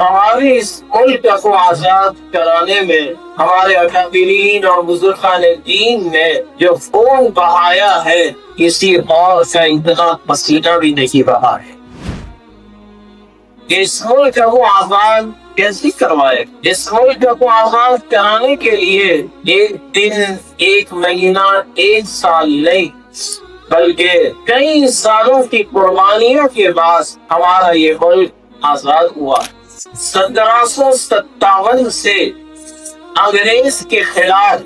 ہمارے اس ملک کو آزاد کرانے میں ہمارے اکابرین اور بزرگان دین نے جو خون بہایا ہے، کسی اور کا اتنا پسینہ بھی نہیں بہا ہے۔ اس ملک کو آزاد کیسے کروائے؟ اس ملک کو آزاد کرانے کے لیے ایک دن، ایک مہینہ، ایک سال نہیں، بلکہ کئی سالوں کی قربانیوں کے بعد ہمارا یہ ملک آزاد ہوا۔ 1757 سے انگریز کے خلاف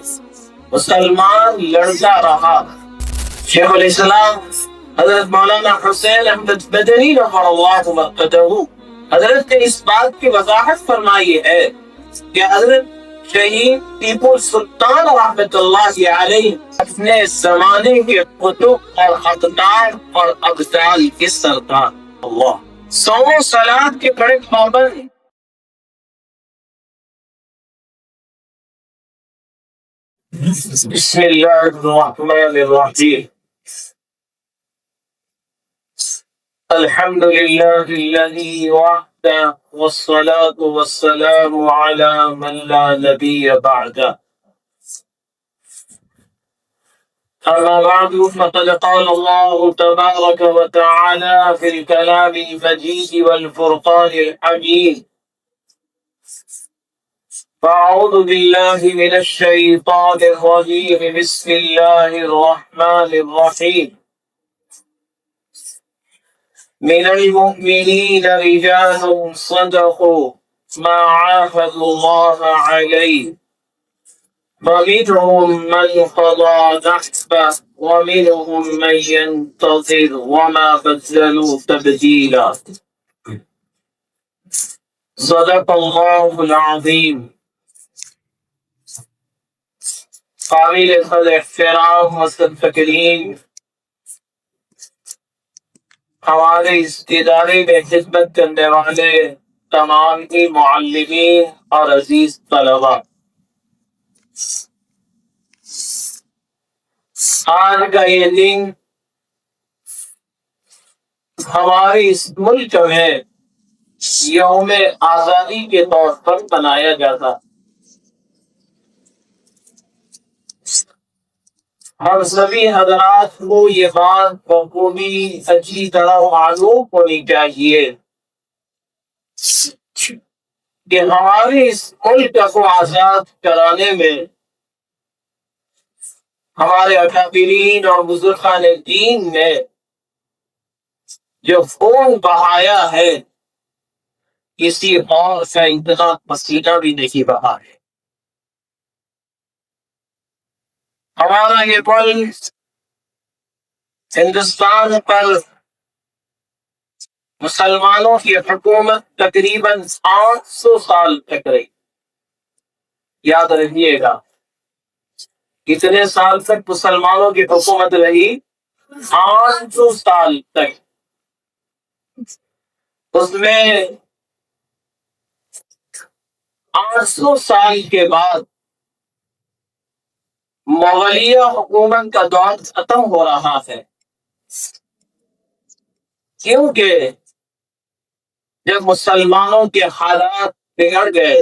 مسلمان لڑتا رہا۔ شیخ الاسلام حضرت مولانا حسین احمد مدنی رحمہ اللہ مرقدہ حضرت نے اس بات کی وضاحت فرمائی ہے کہ حضرت شہید ٹیپو سلطان رحمت اللہ علیہ اپنے زمانے کے قطب اور اقدار اور ابدال کے سردار، اللہ صوم و صلات کے بڑے پابند۔ بسم اللہ الرحمن الرحیم، الحمد للہ الذی وحدہ والصلاة والسلام علی من لا نبی بعدہ، اما بعد فقد قال اللہ تبارک وتعالی فی الکلام المجید والفرقان الحمید، فاعوذ باللہ من الشیطان الرجیم، بسم اللہ الرحمن الرحیم، من المؤمنین رجال صدقوا ما عاهدوا الله عليه فمنهم من قضى نحبه ومنهم من ينتظر وما بدلوا تبديلا، صدق اللہ العظیم۔ قابل قدر احترام مستفکرین، ہمارے اس ادارے میں خدمت کرنے والے تمام ہی معلمین اور عزیز طلباء، آج کا یہ دن ہمارے اس ملک میں یوم آزادی کے طور پر منایا جاتا۔ ہم سبھی حضرات کو یہ بات بخوبی اچھی طرح معلوم ہونی چاہیے کہ ہمارے اس ملک کو آزاد کرانے میں ہمارے اکابرین اور بزرگان دین نے جو خون بہایا ہے، کسی اور کا اتنا پسینہ بھی نہیں بہا ہے۔ ہمارا یہ ملک ہندوستان پر مسلمانوں کی حکومت تقریباً 800 سال تک رہی۔ یاد رکھیے گا، کتنے سال تک مسلمانوں کی حکومت رہی؟ 800 سال تک۔ اس میں 800 سال کے بعد مغلیہ حکومت کا دور ختم ہو رہا ہے، کیونکہ جب مسلمانوں کے حالات بگڑ گئے،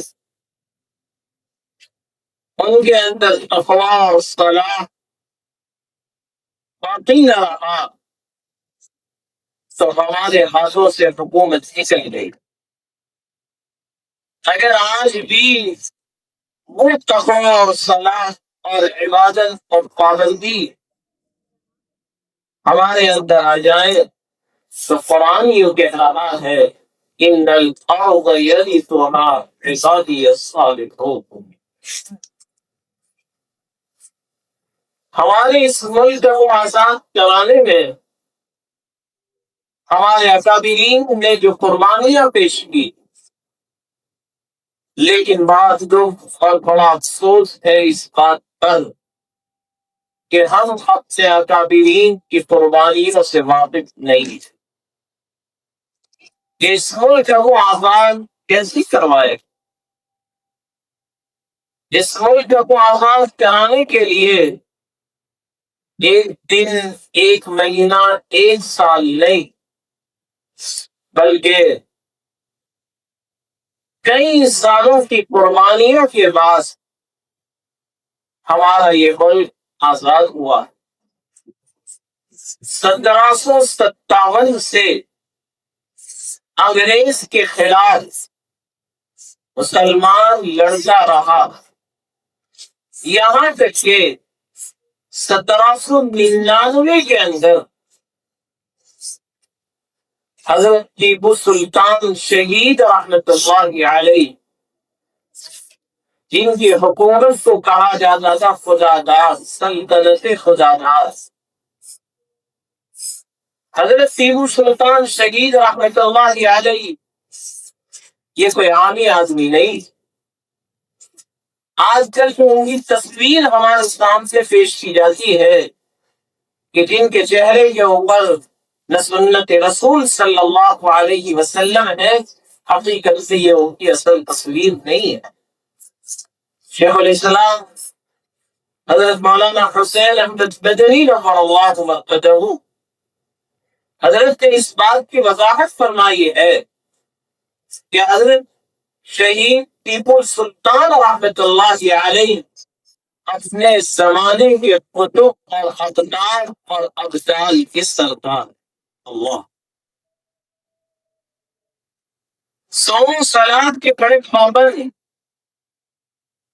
ان کے اندر تقویٰ اور صلاح باقی نہ رہا، تو ہمارے ہاتھوں سے حکومت نکل گئی۔ اگر آج بھی وہ تقویٰ اور صلاح اور عبادت اور پابندی ہمارے اندر آ جائے تو قرآن یوں کہہ رہا ہے، ان الارض یرثها عبادی الصالحون۔ ہمارے اس ملک کو آزاد کرانے میں ہمارے اکابرین نے جو قربانیاں پیش کی، لیکن بات دکھ اور بڑا افسوس ہے اس بات پر کہ ہم اپنے اکابرین کی قربانیوں سے واقف نہیں تھے۔ اس ملک کو آزاد کیسے کروائے؟ اس ملک کو آزاد کرانے کے لیے ایک دن، ایک مہینہ، ایک سال نہیں، بلکہ کئی سالوں کی قربانیوں کے بعد ہمارا یہ ملک آزاد ہوا۔ 1757 سے انگریز کے خلاف مسلمان لڑتا رہا، یہاں تک کہ 1799 کے اندر حضرت ٹیپو سلطان شہید رحمت اللہ علیہ، جن کی حکومت کو کہا جاتا تھا خدا داد، سلطنت خدا داد، حضرت ٹیپو سلطان شہید رحمت اللہ علیہ یہ کوئی عامی آدمی نہیں۔ آج کل جو ان کی تصویر ہمارے سامنے پیش کی جاتی ہے کہ جن کے چہرے کے اوپر سنت رسول صلی اللہ علیہ وسلم ہے، حقیقت سے یہ ان کی اصل تصویر نہیں ہے۔ شیخ الاسلام حضرت مولانا حسین احمد مدنی رحمہ اللہ مرقدہ حضرت نے اس بات کی وضاحت فرمائی ہے کہ حضرت شہید ٹیپو سلطان رحمت اللہ علیہ اپنے زمانے کے قطب اور اقدار اور ابدال کے سردار، اللہ صوم صلات کے بڑے پابند،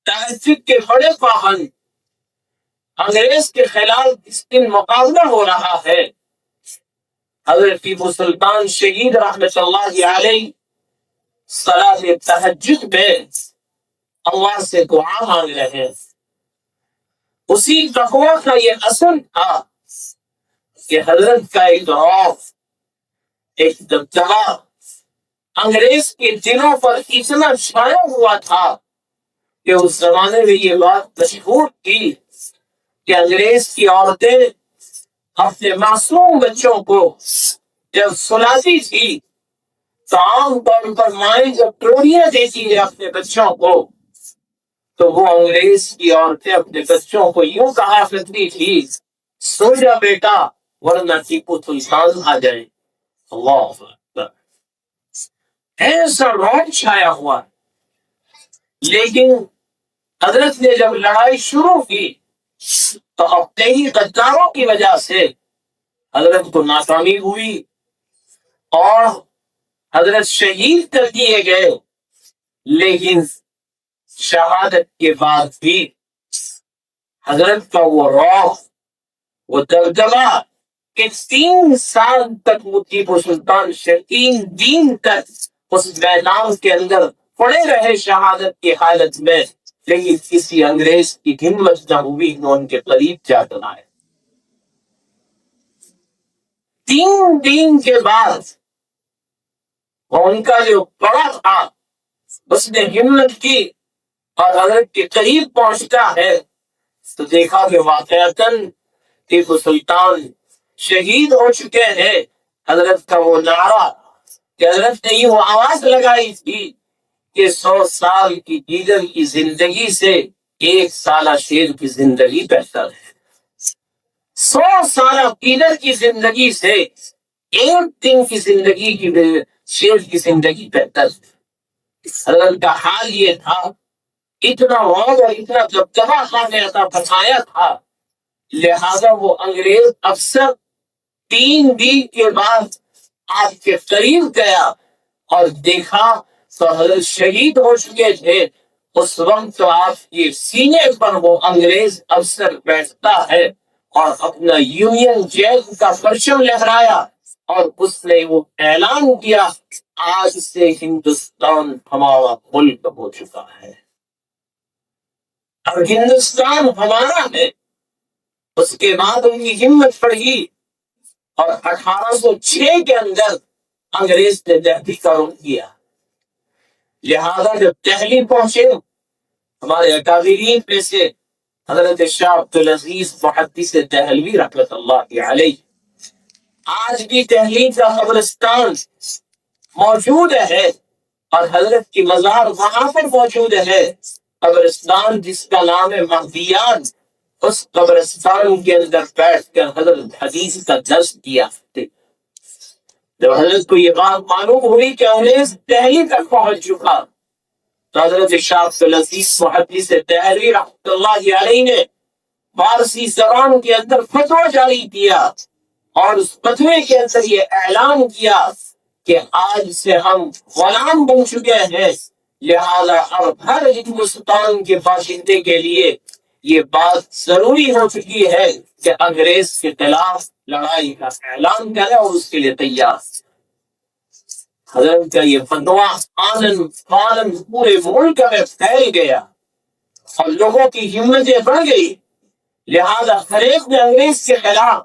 تہجد کے بڑے پابند، انگریز کے خلاف اس دن مقابلہ ہو رہا ہے۔ حضرت ٹیپو سلطان شہید رحمت اللہ علیہ صلاۃ تہجد میں اللہ سے دعا مانگ رہے ہیں۔ اسی تقویٰ کا یہ اثر تھا کہ حضرت کا ایک روف، ایک دبدبہ انگریز کے دلوں پر اتنا چھایا ہوا تھا کہ اس زمانے میں یہ بات مشہور تھی کہ انگریز کی عورتیں اپنے معصوم بچوں کو جب سلاتی تھی تو عام طور پر مائیں جب ٹوریاں دیتی ہے اپنے بچوں کو تو وہ انگریز کی عورتیں اپنے بچوں کو یوں کہا کرتی تھی، سو جا بیٹا ورنہ ٹیپو سلطان آ جائے۔ اللہ اکبر، ایسا رعب چھایا ہوا۔ لیکن حضرت نے جب لڑائی شروع کی تو اپنے ہی غداروں کی وجہ سے حضرت کو ناکامی ہوئی اور حضرت شہید کر دیے گئے۔ لیکن شہادت کے بعد بھی حضرت کا وہ رعب، وہ دبدبہ کہ 3 سال تک وہ ٹیپو سلطان شہید دین تک اس میدان کے اندر پڑے رہے شہادت کی حالت میں، لیکن کسی انگریز کی ہمت نہ ہوئی نہ ان کے قریب جا کر آئے۔ 3 دن کے بعد ان کا جو بڑا تھا اس نے ہمت کی اور حضرت کے قریب پہنچتا ہے تو دیکھا کہ واقعتاً ٹیپو سلطان شہید ہو چکے ہیں۔ حضرت کا وہ نعرہ کہ حضرت نے وہ آواز لگائی تھی کہ 100 سال کی دیگر کی زندگی سے 1 سالہ شیر کی زندگی بہتر ہے۔ 100 سالہ دیگر کی زندگی سے 1 دن کی زندگی کی شیر کی زندگی بہتر ہے۔ حضرت کا حال یہ تھا، اتنا رعب اور اتنا دبدبہ خواہ نے عطا فرمایا تھا، لہذا وہ انگریز افسر 3 دن کے بعد آپ کے قریب گیا اور دیکھا تو حضرت شہید ہو چکے تھے۔ اس وقت تو آپ کے سینے پر وہ انگریز افسر بیٹھتا ہے اور اپنا یونین جیک کا پرچم لہرایا اور اس نے وہ اعلان کیا، آج سے ہندوستان ہمارا ملک ہو چکا ہے، اب ہندوستان ہمارا ہے۔ اس کے بعد ان کی ہمت بڑھی اور 1806 کے اندر انگریز نے دہلی کا رخ کیا۔ لہذا جب دہلی پہنچے، ہمارے اکابرین میں سے حضرت شاہ عبدالعزیز محدث دہلوی رحمۃ اللہ علیہ، آج بھی دہلی کا قبرستان موجود ہے اور حضرت کی مزار وہاں پر موجود ہے۔ قبرستان جس کا نام ہے مہدیان، اس قبرستان کے اندر بیٹھ کر حضرت حدیث کا درس دیا کرتے۔ جب حضرت کو یہ بات معلوم ہوئی کہ انگریز دہلی تک پہنچ چکا تو حضرت شاہ عبدالعزیز محدث دہلوی رحمۃ اللہ علیہ نے فارسی زبان کے اندر فتویٰ جاری کیا اور اس فتوے کے اندر یہ اعلان کیا کہ آج سے ہم غلام بن چکے ہیں، لہذا اب ہر ہندوستان کے باشندے کے لیے یہ بات ضروری ہو چکی ہے کہ انگریز کے خلاف لڑائی کا اعلان کرے اور اس کے لیے تیار۔ حضرت کا یہ فتویٰ فوراً پورے ملک میں پھیل گیا اور لوگوں کی ہمتیں بڑھ گئی، لہذا ہر ایک نے انگریز کے خلاف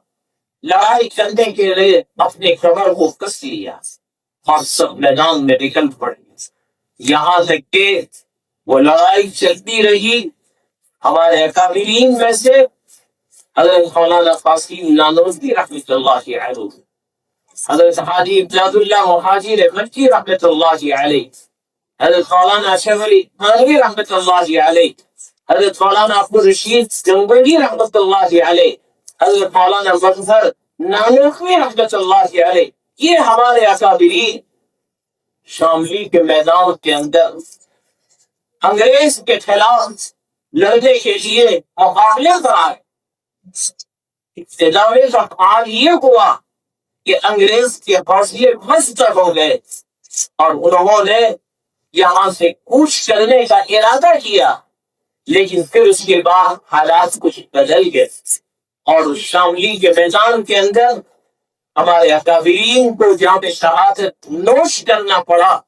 لڑائی کرنے کے لیے اپنے کمر کو کس لیا اور سب میدان میں نکل پڑے، یہاں تک کہ وہ لڑائی چلتی رہی۔ ہمارے اکابرین میں سے حضرت مولانا قاسم نانوتوی رحمۃ اللہ علیہ، حضرت حاجی امداد اللہ مہاجر مکی رحمۃ اللہ علیہ، حضرت مولانا اشرف علی تھانوی رحمۃ اللہ علیہ، حضرت مولانا عبدالرشید گنگوہی رحمۃ اللہ علیہ، حضرت مولانا مظفر نانوتوی رحمۃ اللہ علیہ، یہ ہمارے اکابرین شاملی کے میدان کے اندر انگریز کے خلاف لڑنے کے لیے مقابلے پر آئے۔ ابتدا میں حال یہ ہوا کہ انگریز کے حوصلے مست ہو گئے اور انہوں نے یہاں سے کوچ کرنے کا ارادہ کیا، لیکن پھر اس کے بعد حالات کچھ بدل گئے اور شاملی کے میدان کے اندر ہمارے اکابرین کو جام شہادت نوش کرنا پڑا،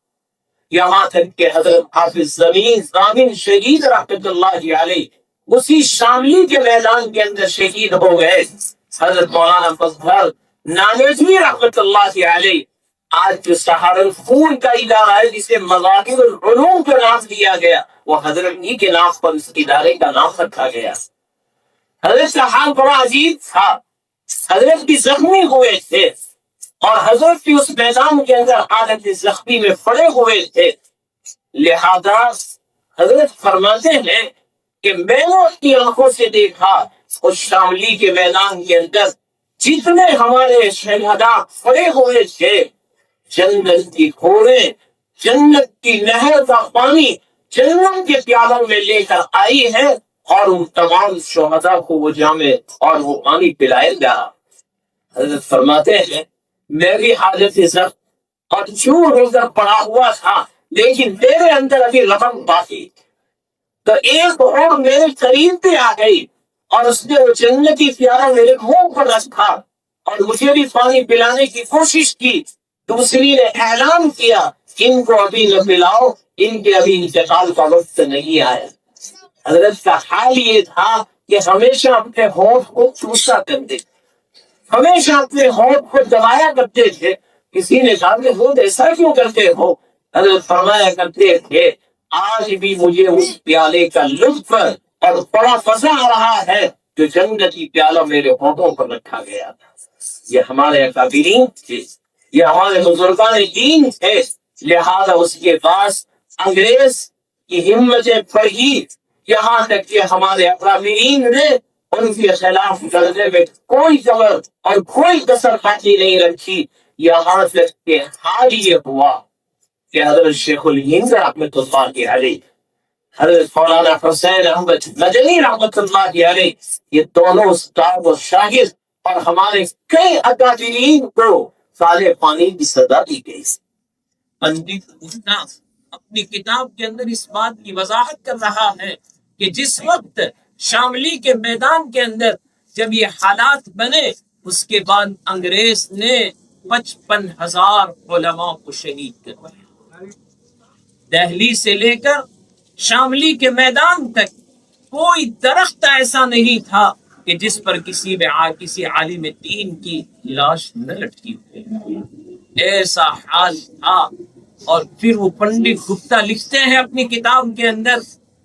یہاں تک کہ حضرت حافظ ضامن شہید رحمۃ اللہ علیہ اسی شاملی کے میدان کے اندر شہید ہو گئے۔ حضرت مولانا مظفر نانوتوی رحمۃ اللہ علیہ، آج جو سہارنپور کا ادارہ ہے جسے مذاکر العلوم کا نام دیا گیا، وہ حضرت ہی کے نام پر اس ادارے کا نام رکھا گیا۔ حضرت کا حال بڑا عجیب تھا، حضرت بھی زخمی ہوئے تھے اور حضرت بھی اس میدان کے اندر حالت زخمی میں پڑے ہوئے تھے، لہذا حضرت فرماتے ہیں کہ میں نے اپنی آنکھوں سے دیکھا اس شاملی کے میدان کے اندر جتنے ہمارے شہداء پڑے ہوئے تھے، جنت کی کھوڑیں، جنت کی نہر کا پانی جنت کے پیالوں میں لے کر آئی ہے اور ان تمام شہداء کو وہ جامع اور وہ پانی پلایا جا۔ حضرت فرماتے ہیں میں بھی حالت زخم اور چور ہو کر پڑا ہوا تھا، لیکن میرے اندر ابھی رغم باقی، تو ایک اور میرے قریب پہ آ گئی اور اس نے وہ جنتی پیالہ میرے منہ پر رکھا اور مجھے بھی پانی پلانے کی کوشش کی۔ دوسری نے اعلان کیا ان کو ابھی نہ پلاؤ، ان کے ابھی انتقال کا وقت نہیں آیا۔ حضرت کا حال یہ تھا کہ ہمیشہ اپنے ہونٹ کو چوسا کرتے، ہمیشہ اپنے ہونٹ کو دبایا کرتے تھے۔ کسی نے کہا کہ خود ایسا کیوں کرتے ہو؟ حضرت فرمایا کرتے تھے آج بھی مجھے اس پیالے کا لطف اور بڑا مزہ آ رہا ہے جو جنتی پیالہ میرے ہونٹوں پر رکھا گیا تھا۔ یہ ہمارے اکابرین تھے، یہ ہمارے بزرگان دین تھے، لہذا اس کے پاس انگریز کی ہمتیں پڑھی، یہاں تک کہ ہمارے اکابرین نے ان کے خلاف لڑنے میں کوئی زبر اور کوئی کسر باقی نہیں رکھی، یہاں تک کہ حال یہ ہوا کہ حضرت شیخ الہند رحمۃ اللہ علیہ، حضرت مولانا حسین احمد مدنی رحمۃ اللہ علیہ، یہ دونوں استاد و شاگرد اور ہمارے کئی اکابرین کو سالے پانی کی سزا دی گئی۔ پنڈت گپتا اپنی کتاب کے اندر اس بات کی وضاحت کر رہا ہے کہ جس وقت شاملی کے میدان کے اندر جب یہ حالات بنے، اس کے بعد انگریز نے 55,000 علماء کو شہید کروایا۔ دہلی سے لے کر شاملی کے میدان تک کوئی درخت ایسا نہیں تھا کہ جس پر کسی عالم دین کی لاش نہ لٹکی ہوئی، ایسا حال تھا۔ اور پھر وہ پنڈت گپتا لکھتے ہیں اپنی کتاب کے اندر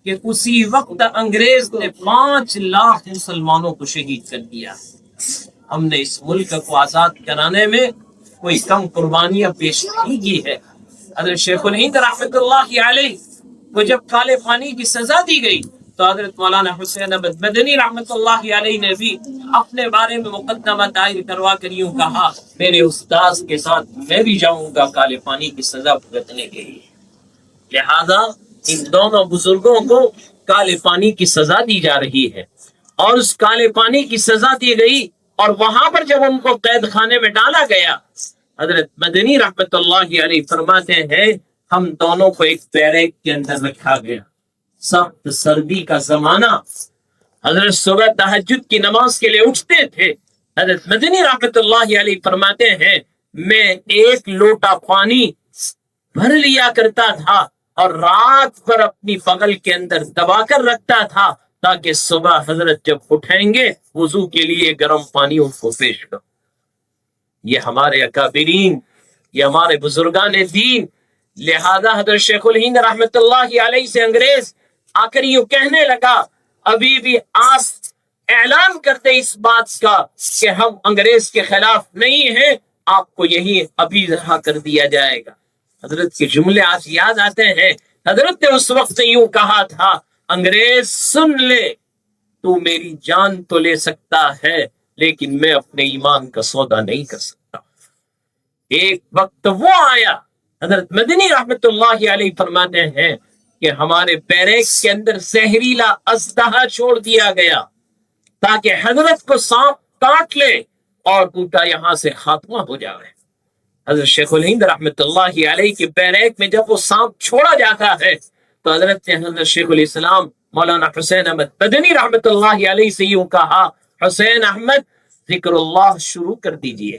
کہ اسی وقت انگریز نے 5 لاکھ مسلمانوں کو شہید کر دیا۔ ہم نے اس ملک کو آزاد کرانے میں کوئی کم قربانیاں پیش نہیں کی ہے۔ حضرت شیخ الہند رحمۃ اللہ علیہ کو جب کالے پانی کی سزا دی گئی تو حضرت مولانا حسین احمد مدنی رحمۃ اللہ علیہ نے بھی اپنے بارے میں مقدمہ دائر کروا کر یوں کہا میرے استاذ کے ساتھ میں بھی جاؤں گا کالے پانی کی سزا بھگتنے کے لیے۔ لہذا ان دونوں بزرگوں کو کالے پانی کی سزا دی جا رہی ہے، اور اس کالے پانی کی سزا دی گئی، اور وہاں پر جب ان کو قید خانے میں ڈالا گیا، حضرت مدنی رحمت اللہ علیہ فرماتے ہیں ہم دونوں کو ایک بیرک کے اندر رکھا گیا، سخت سردی کا زمانہ، حضرت صبح تہجد کی نماز کے لیے اٹھتے تھے، حضرت مدنی رحمت اللہ علیہ فرماتے ہیں میں ایک لوٹا پانی بھر لیا کرتا تھا اور رات پر اپنی بغل کے اندر دبا کر رکھتا تھا تاکہ صبح حضرت جب اٹھیں گے وضو کے لیے گرم پانی ان کو پیش کرو۔ یہ ہمارے اکابرین، یہ ہمارے بزرگان دین۔ لہذا حضرت شیخ الہند رحمت اللہ علیہ سے انگریز آ کر یوں کہنے لگا، ابھی بھی آس اعلان کرتے اس بات کا کہ ہم انگریز کے خلاف نہیں ہیں، آپ کو یہی ابھی رہا کر دیا جائے گا۔ حضرت کے جملے آج یاد آتے ہیں، حضرت نے اس وقت یوں کہا تھا، انگریز سن لے، تو میری جان تو لے سکتا ہے لیکن میں اپنے ایمان کا سودا نہیں کر سکتا۔ ایک وقت وہ آیا، حضرت مدنی رحمت اللہ علیہ فرماتے ہیں کہ ہمارے بیرک کے اندر زہریلا اژدہا چھوڑ دیا گیا تاکہ حضرت کو سانپ کاٹ لے اور ٹوٹا یہاں سے خاتمہ ہو جائے۔ حضرت شیخ الہند رحمت اللہ علیہ کے بیرک میں جب وہ سانپ چھوڑا جاتا ہے تو حضرت نے حضرت شیخ الاسلام مولانا حسین احمد مدنی رحمت اللہ علیہ سے یوں کہا، حسین احمد ذکر اللہ شروع کر دیجئے۔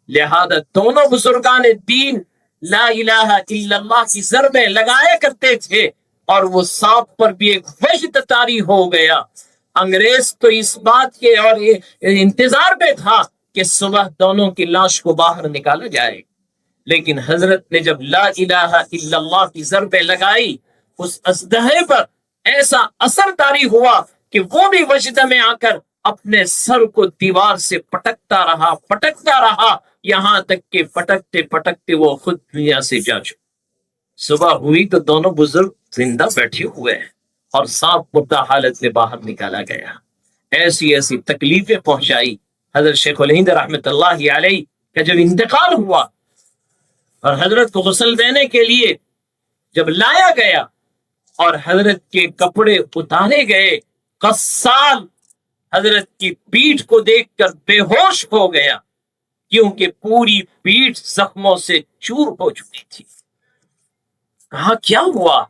لہذا دونوں بزرگان دین لا الہ الا اللہ کی ضربیں لگایا کرتے تھے، اور وہ سانپ پر بھی ایک وجد طاری ہو گیا۔ انگریز تو اس بات کے اور انتظار میں تھا کہ صبح دونوں کی لاش کو باہر نکالا جائے، لیکن حضرت نے جب لا الہ الا اللہ کی ضربیں لگائی، اس اژدہے پر ایسا اثر طاری ہوا کہ وہ بھی وجد میں آ کر اپنے سر کو دیوار سے پٹکتا رہا یہاں تک کہ پٹکتے پٹکتے وہ خود دنیا سے جا چکا۔ صبح ہوئی تو دونوں بزرگ زندہ بیٹھے ہوئے ہیں اور سانپ مردہ حالت میں باہر نکالا گیا۔ ایسی ایسی تکلیفیں پہنچائی۔ حضرت شیخ الہند رحمت اللہ علیہ کا جب انتقال ہوا اور حضرت کو غسل دینے کے لیے جب لایا گیا اور حضرت کے کپڑے اتارے گئے، غسال حضرت کی پیٹھ کو دیکھ کر بے ہوش ہو گیا، کیونکہ پوری پیٹھ زخموں سے چور ہو چکی تھی۔ کہا کیا ہوا؟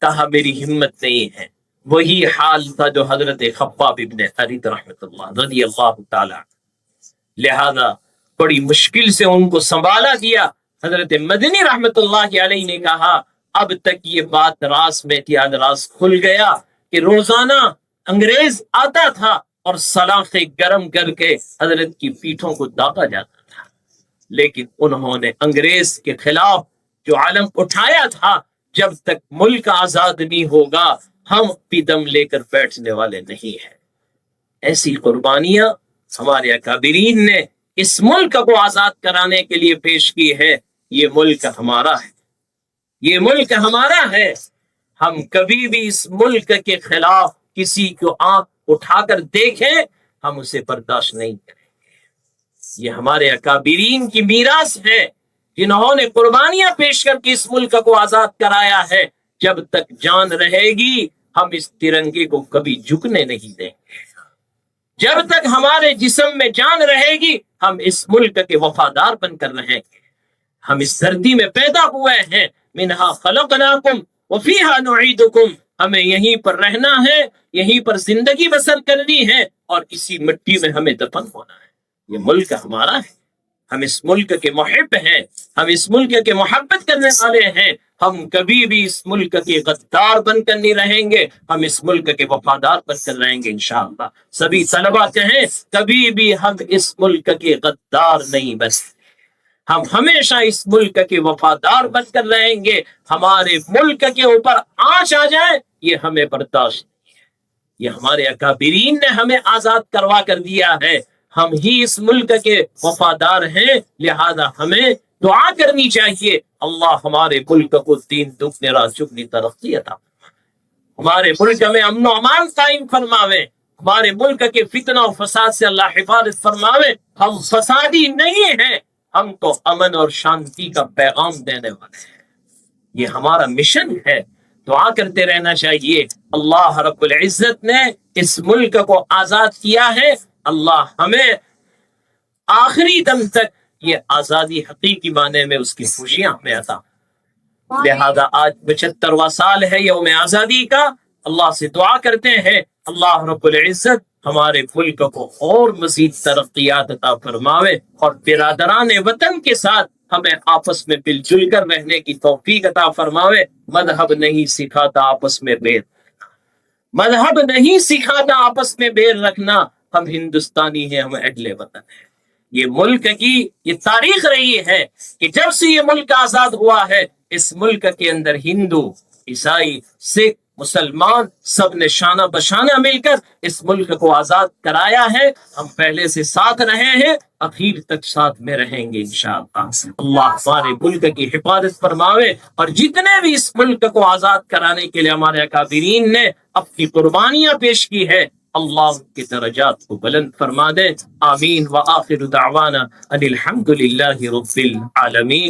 کہا میری ہمت نہیں ہے۔ وہی حال تھا جو حضرت خباب ابن ارد رحمت اللہ رضی اللہ تعالی۔ لہذا بڑی مشکل سے ان کو سنبھالا گیا۔ حضرت مدنی رحمت اللہ علیہ نے کہا اب تک یہ بات راز میں تھی، آج راز کھل گیا کہ روزانہ انگریز آتا تھا اور سلاخیں گرم کر کے حضرت کی پیٹھوں کو داغا جاتا تھا، لیکن انہوں نے انگریز کے خلاف جو علم اٹھایا تھا، جب تک ملک آزاد نہیں ہوگا ہم بھی دم لے کر بیٹھنے والے نہیں ہیں۔ ایسی قربانیاں ہمارے اکابرین نے اس ملک کو آزاد کرانے کے لیے پیش کی ہے۔ یہ ملک ہمارا ہے، یہ ملک ہمارا ہے۔ ہم کبھی بھی اس ملک کے خلاف کسی کو آنکھ اٹھا کر دیکھیں، ہم اسے برداشت نہیں کریں گے۔ یہ ہمارے اکابرین کی میراث ہے، جنہوں نے قربانیاں پیش کر کے اس ملک کو آزاد کرایا ہے۔ جب تک جان رہے گی ہم اس ترنگے کو کبھی جھکنے نہیں دیں گے۔ جب تک ہمارے جسم میں جان رہے گی ہم اس ملک کے وفادار بن کر رہیں گے۔ ہم اس دھرتی میں پیدا ہوئے ہیں، منہا خلقناکم وفیہا نعیدکم، ہمیں یہیں پر رہنا ہے، یہیں پر زندگی بسر کرنی ہے، اور اسی مٹی میں ہمیں دفن ہونا ہے۔ یہ ملک ہمارا ہے، ہم اس ملک کے محب ہیں، ہم اس ملک کے محبت کرنے والے ہیں۔ ہم کبھی بھی اس ملک کے غدار بن کر نہیں رہیں گے، ہم اس ملک کے وفادار بن کر رہیں گے انشاءاللہ۔ سبھی طلبہ کہیں کبھی بھی ہم اس ملک کے غدار نہیں بن سکتے، ہم ہمیشہ اس ملک کے وفادار بن کر رہیں گے۔ ہمارے ملک کے اوپر آنچ آ جائے یہ ہمیں برداشت نہیں ہے۔ یہ ہمارے اکابرین نے ہمیں آزاد کروا کر دیا ہے، ہم ہی اس ملک کے وفادار ہیں، لہذا ہمیں دعا کرنی چاہیے اللہ ہمارے ملک کو دین دگنی رات چگنی ترقی عطا فرمائے، ہمارے ملک میں امن و امان قائم فرماوے، ہمارے ملک کے فتنہ و فساد سے اللہ حفاظت فرماوے۔ ہم فسادی نہیں ہیں، ہم تو امن اور شانتی کا پیغام دینے والے ہیں۔ یہ ہمارا مشن ہے، دعا کرتے رہنا چاہیے. اللہ رب العزت نے اس ملک کو آزاد کیا ہے، اللہ ہمیں آخری دم تک یہ آزادی حقیقی معنی میں اس کی خوشیاں ہمیں عطا. لہذا آج 75واں سال ہے یوم آزادی کا. اللہ سے دعا کرتے ہیں اللہ رب العزت ہمارے ملک کو اور مزید ترقیات عطا فرماوے اور برادران وطن کے ساتھ ہمیں آپس میں مل جل کر رہنے کی توفیق عطا فرماوے. مذہب نہیں سکھاتا آپس میں بیر، مذہب نہیں سکھاتا آپس میں بیر رکھنا. ہم ہندوستانی ہیں، ہم اہل وطن ہیں. یہ ملک کی یہ تاریخ رہی ہے کہ جب سے یہ ملک آزاد ہوا ہے اس ملک کے اندر ہندو، عیسائی، سکھ، مسلمان سب نے شانہ بشانہ مل کر اس ملک کو آزاد کرایا ہے. ہم پہلے سے ساتھ رہے ہیں، اخیر تک ساتھ میں رہیں گے انشاءاللہ. اللہ ہمارے ملک کی حفاظت فرماوے اور جتنے بھی اس ملک کو آزاد کرانے کے لیے ہمارے اکابرین نے اپنی قربانیاں پیش کی ہے، اللہ کے درجات کو بلند فرما دے. آمین. وآخر دعوانا ان الحمد للہ رب العالمین.